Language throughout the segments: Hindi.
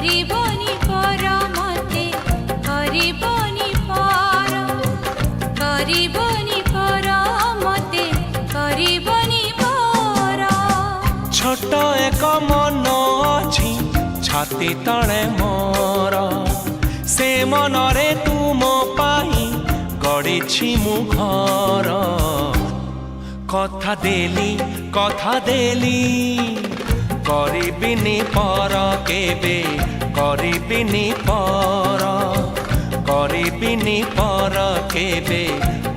କରିବନି ପର ମତେ କରିବନି ପର କରିବନି ପର ମତେ କରିବନି ପର छोट एक मन अछि छाती तले मोर से मनरे तुम पाई गढ़ी मु घर कथा देली करिबिनी पर केबे करिबिनी पर केबे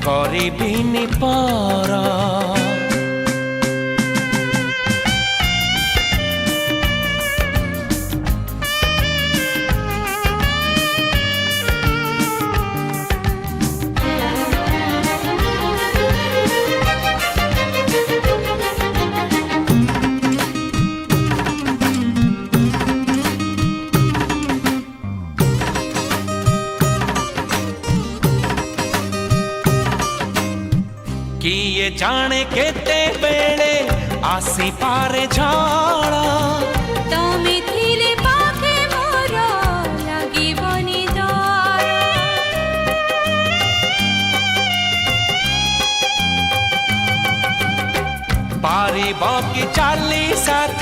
करिबिनी पर किए जाने केते बेले आसी पारे झाड़ा तमे थिले पाखे मोर लागिबनी डर पारिब कि चाली साथे